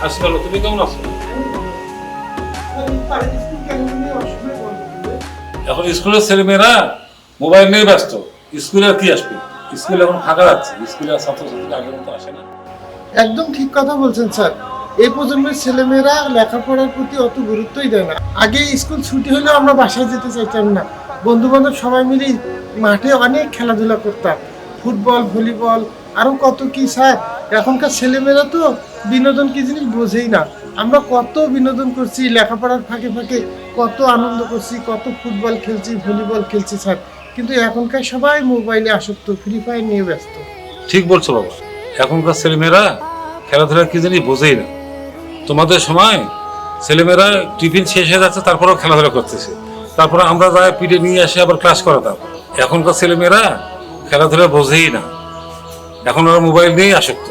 আসসালাম, তুমি কেমন আছো? এখন স্কুলের ছেলেমেয়েরা মোবাইল নিয়ে ব্যস্ত। স্কুলে আর কি আসবে? স্কুলে এখন ফাঁকা যাচ্ছে, স্কুলে আর ছাত্রছাত্রীরা আগের মতো আসে না। একদম ঠিক কথা বলছেন স্যার। এই প্রজন্মের ছেলেমেয়েরা লেখাপড়ার প্রতি অত গুরুত্বই দেয় না। আগে স্কুল ছুটি হলেও আমরা বাসায় যেতে চাইতাম না, বন্ধু বান্ধব সবাই মিলে মাঠে অনেক খেলাধুলা করতাম, ফুটবল, ভলিবল, আরো কত কি স্যার। এখনকার ছেলেমেয়েরা তো বিনোদন কি জিনিস বোঝেই না। আমরা কত বিনোদন করছি লেখাপড়ার ফাঁকে ফাঁকে, কত আনন্দ করছি, কত ফুটবল খেলছি, ভলিবল খেলছি স্যার। কিন্তু এখনকার সবাই মোবাইলে আসক্ত, ফ্রি ফায়ার নিয়ে ব্যস্ত। ঠিক বলছো বাবা, এখনকার ছেলেমেয়েরা খেলাধুলা কি জানি বোঝেই না। তোমাদের সময় ছেলেমেয়েরা টিফিন শেষ হয়ে যাচ্ছে, তারপরেও খেলাধুলা করতেছে, তারপরে আমরা যাই পিঠে নিয়ে আসি আবার ক্লাস করাতাম। এখনকার ছেলেমেয়েরা খেলাধুলা বোঝেই না, এখন ওরা মোবাইল নিয়েই আসক্ত।